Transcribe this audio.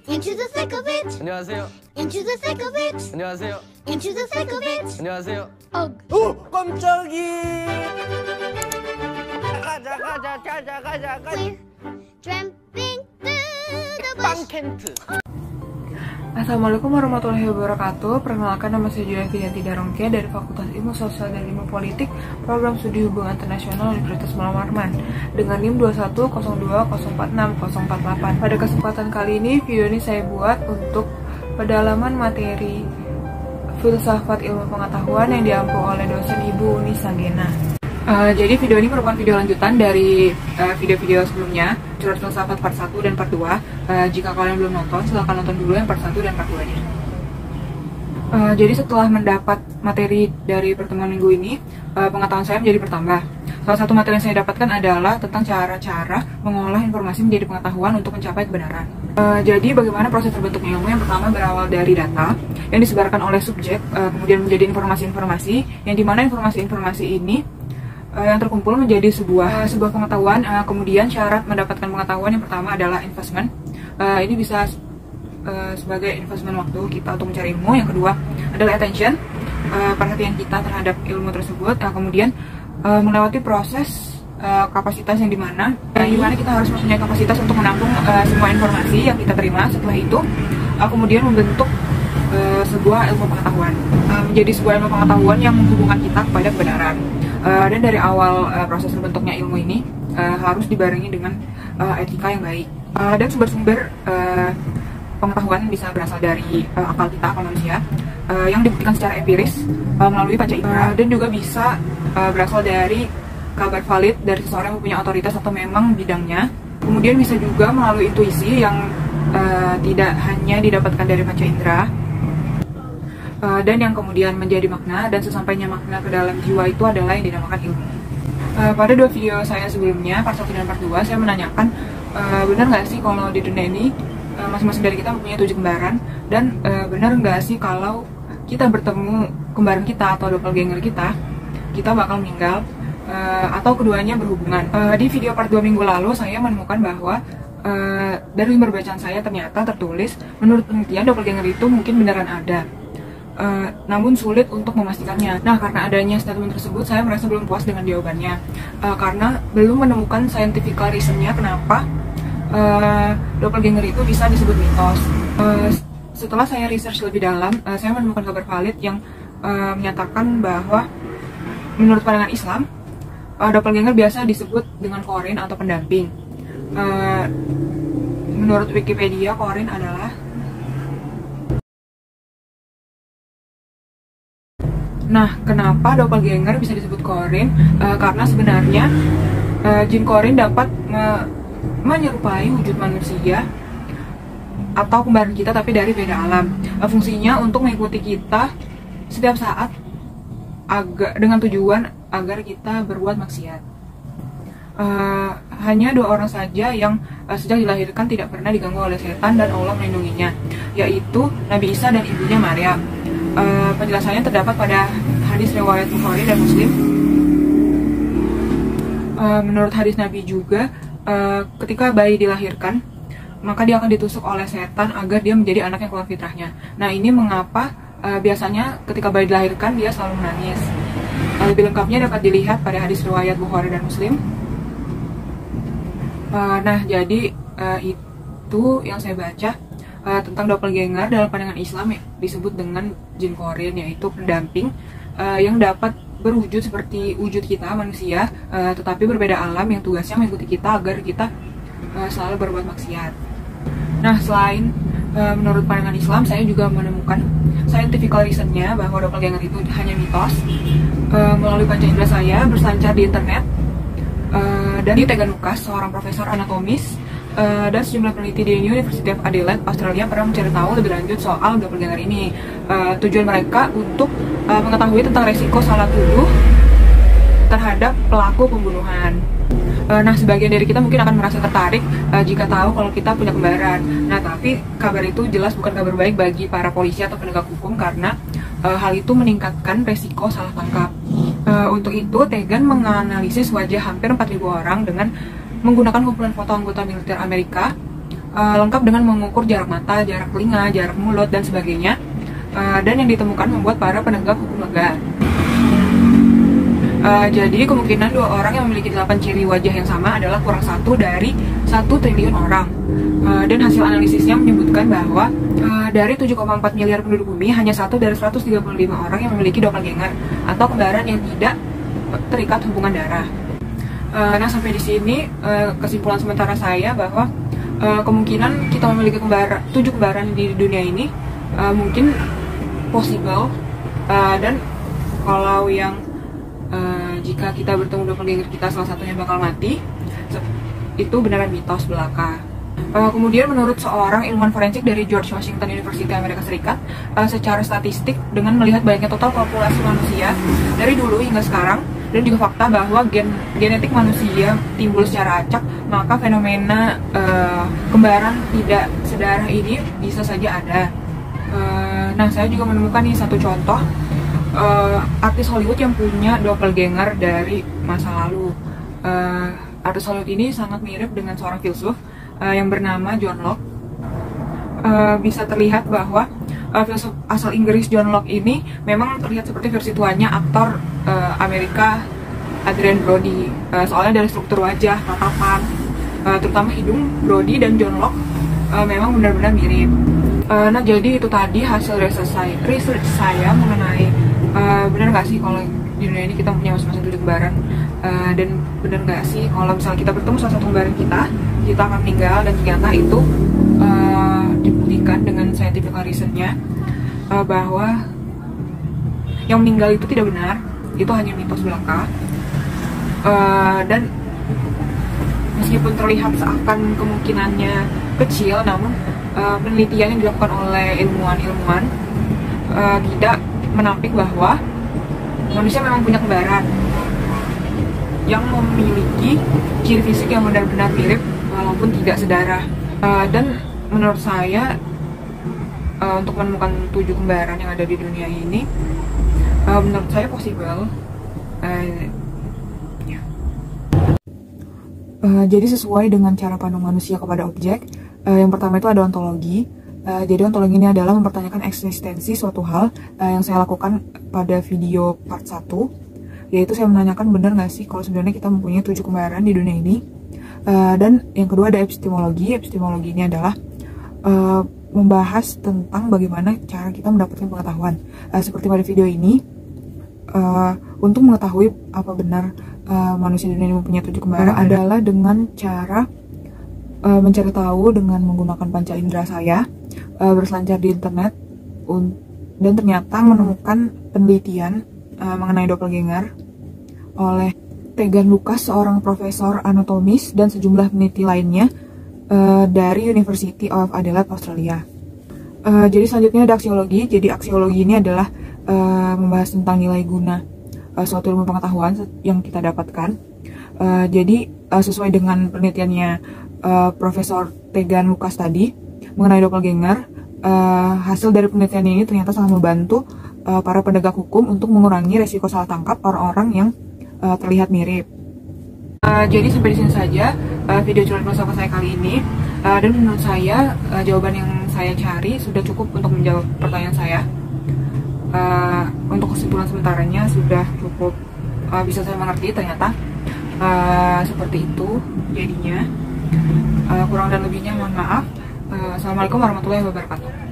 Into the thick of it. 안녕하세요. Into the thick of it. 안녕하세요. Into the thick of it. 안녕하세요. 깜짝이. We're tramping through the bush. 빵켄트. Assalamualaikum warahmatullahi wabarakatuh. Perkenalkan, nama saya Julianti Darongke dari Fakultas Ilmu Sosial dan Ilmu Politik, Program Studi Hubungan Internasional Universitas Muhammad Warman dengan NIM 21020460048. Pada kesempatan kali ini, video ini saya buat untuk pendalaman materi filsafat ilmu pengetahuan yang diampu oleh dosen Ibu Nisa Gena. Jadi video ini merupakan video lanjutan dari video-video sebelumnya, Curhat Filsafat part 1 dan part 2. Jika kalian belum nonton, silahkan nonton dulu yang part 1 dan part 2-nya. Jadi setelah mendapat materi dari pertemuan minggu ini, pengetahuan saya menjadi bertambah. Salah satu materi yang saya dapatkan adalah tentang cara-cara mengolah informasi menjadi pengetahuan untuk mencapai kebenaran. Jadi bagaimana proses terbentuknya ilmu? Yang pertama berawal dari data yang disebarkan oleh subjek, kemudian menjadi informasi-informasi, yang dimana informasi-informasi ini yang terkumpul menjadi sebuah pengetahuan. Kemudian syarat mendapatkan pengetahuan yang pertama adalah investment. Ini bisa sebagai investment waktu kita untuk mencari ilmu. Yang kedua adalah attention, perhatian kita terhadap ilmu tersebut. Kemudian melewati proses kapasitas yang dimana kita harus mempunyai kapasitas untuk menampung semua informasi yang kita terima. Setelah itu kemudian membentuk sebuah ilmu pengetahuan, menjadi sebuah ilmu pengetahuan yang menghubungkan kita kepada kebenaran. Dan dari awal proses terbentuknya ilmu ini harus dibarengi dengan etika yang baik. Dan sumber-sumber pengetahuan bisa berasal dari akal kita, akal manusia, yang dibuktikan secara empiris melalui panca indera, dan juga bisa berasal dari kabar valid dari seseorang yang mempunyai otoritas atau memang bidangnya. Kemudian bisa juga melalui intuisi yang tidak hanya didapatkan dari panca indera, dan yang kemudian menjadi makna, dan sesampainya makna ke dalam jiwa itu adalah yang dinamakan ilmu. Pada dua video saya sebelumnya, part 1 dan part 2, saya menanyakan benar nggak sih kalau di dunia ini masing-masing dari kita mempunyai 7 kembaran, dan benar nggak sih kalau kita bertemu kembaran kita atau doppelganger kita bakal meninggal, atau keduanya berhubungan. Di video part 2 minggu lalu saya menemukan bahwa dari sumber bacaan saya ternyata tertulis menurut penelitian doppelganger itu mungkin beneran ada, namun sulit untuk memastikannya. Nah, karena adanya statement tersebut, saya merasa belum puas dengan jawabannya, karena belum menemukan scientific reason-nya kenapa doppelganger itu bisa disebut mitos. Setelah saya research lebih dalam, saya menemukan kabar valid yang menyatakan bahwa menurut pandangan Islam, doppelganger biasa disebut dengan korin atau pendamping. Menurut Wikipedia, korin adalah kenapa doppelganger bisa disebut korin? Karena sebenarnya jin korin dapat menyerupai wujud manusia atau kembaran kita tapi dari beda alam. Fungsinya untuk mengikuti kita setiap saat dengan tujuan agar kita berbuat maksiat. Hanya 2 orang saja yang sejak dilahirkan tidak pernah diganggu oleh setan dan Allah melindunginya, yaitu Nabi Isa dan ibunya Maryam. Penjelasannya terdapat pada hadis riwayat Bukhari dan Muslim. Menurut hadis Nabi juga, ketika bayi dilahirkan, maka dia akan ditusuk oleh setan agar dia menjadi anak yang keluar fitrahnya. Nah, ini mengapa biasanya ketika bayi dilahirkan dia selalu menangis. Lebih lengkapnya dapat dilihat pada hadis riwayat Bukhari dan Muslim. Jadi itu yang saya baca tentang doppelganger dalam pandangan Islam, disebut dengan jin korin, yaitu pendamping yang dapat berwujud seperti wujud kita manusia, tetapi berbeda alam yang tugasnya mengikuti kita agar kita selalu berbuat maksiat. Nah, selain menurut pandangan Islam, saya juga menemukan scientific reason-nya bahwa doppelganger itu hanya mitos melalui panca indera. Saya berselancar di internet dan di Tegan Lucas, seorang profesor anatomis dan sejumlah peneliti di University of Adelaide, Australia, pernah mencari tahu lebih lanjut soal doppelganger ini. Tujuan mereka untuk mengetahui tentang resiko salah tuduh terhadap pelaku pembunuhan. Nah, sebagian dari kita mungkin akan merasa tertarik jika tahu kalau kita punya kembaran. Nah, tapi kabar itu jelas bukan kabar baik bagi para polisi atau penegak hukum, karena hal itu meningkatkan resiko salah tangkap. Untuk itu, Tegan menganalisis wajah hampir 4.000 orang dengan menggunakan kumpulan foto anggota militer Amerika lengkap dengan mengukur jarak mata, jarak telinga, jarak mulut, dan sebagainya. Dan yang ditemukan membuat para penegak hukum lega. Jadi kemungkinan dua orang yang memiliki 8 ciri wajah yang sama adalah kurang 1 dari 1 triliun orang. Dan hasil analisisnya menyebutkan bahwa dari 7,4 miliar penduduk bumi, hanya 1 dari 135 orang yang memiliki doppelganger atau kembaran yang tidak terikat hubungan darah. Nah, sampai di sini kesimpulan sementara saya bahwa kemungkinan kita memiliki 7 kembaran di dunia ini mungkin possible, dan kalau yang jika kita bertemu doppelganger kita salah satunya bakal mati, itu beneran mitos belaka. Kemudian menurut seorang ilmuwan forensik dari George Washington University Amerika Serikat, secara statistik dengan melihat banyaknya total populasi manusia dari dulu hingga sekarang, dan juga fakta bahwa genetik manusia timbul secara acak, maka fenomena kembaran tidak sedarah ini bisa saja ada. Nah, saya juga menemukan nih satu contoh artis Hollywood yang punya doppelganger dari masa lalu. Artis Hollywood ini sangat mirip dengan seorang filsuf yang bernama John Locke. Bisa terlihat bahwa filsuf asal Inggris John Locke ini memang terlihat seperti versi tuanya aktor Amerika Adrien Brody. Soalnya dari struktur wajah, tatapan, terutama hidung, Brody dan John Locke memang benar-benar mirip. Nah, jadi itu tadi hasil research saya mengenai benar nggak sih kalau di dunia ini kita punya masing-masing 7 kembaran, dan benar nggak sih kalau misalnya kita bertemu salah satu kembaran kita akan meninggal, dan ternyata itu dibuktikan dengan scientific reasonnya bahwa yang meninggal itu tidak benar, itu hanya mitos belaka. Dan meskipun terlihat seakan kemungkinannya kecil, namun penelitian yang dilakukan oleh ilmuwan tidak menampik bahwa manusia memang punya kembaran yang memiliki ciri fisik yang benar-benar mirip walaupun tidak sedarah. Dan menurut saya untuk menemukan 7 kembaran yang ada di dunia ini menurut saya possible. Jadi sesuai dengan cara pandang manusia kepada objek, yang pertama itu ada ontologi. Jadi ontologi ini adalah mempertanyakan eksistensi suatu hal, yang saya lakukan pada video part 1, yaitu saya menanyakan benar nggak sih kalau sebenarnya kita mempunyai 7 kembaran di dunia ini. Dan yang kedua ada epistemologi. Epistemologi ini adalah membahas tentang bagaimana cara kita mendapatkan pengetahuan. Seperti pada video ini, untuk mengetahui apa benar manusia di dunia ini mempunyai 7 kembaran adalah dengan cara mencari tahu dengan menggunakan panca indera saya, berselancar di internet, dan ternyata menemukan penelitian mengenai doppelganger oleh Tegan Lucas, seorang profesor anatomis, dan sejumlah peneliti lainnya dari University of Adelaide, Australia. Jadi selanjutnya ada aksiologi. Jadi aksiologi ini adalah membahas tentang nilai guna suatu ilmu pengetahuan yang kita dapatkan. Jadi sesuai dengan penelitiannya Profesor Tegan Lucas tadi mengenai doppelganger, hasil dari penelitian ini ternyata sangat membantu para penegak hukum untuk mengurangi resiko salah tangkap orang-orang yang terlihat mirip. Jadi sampai di sini saja video curhat filsafat saya kali ini, dan menurut saya jawaban yang saya cari sudah cukup untuk menjawab pertanyaan saya. Untuk kesimpulan sementaranya sudah cukup bisa saya mengerti, ternyata seperti itu jadinya. Kurang dan lebihnya mohon maaf. Assalamualaikum warahmatullahi wabarakatuh.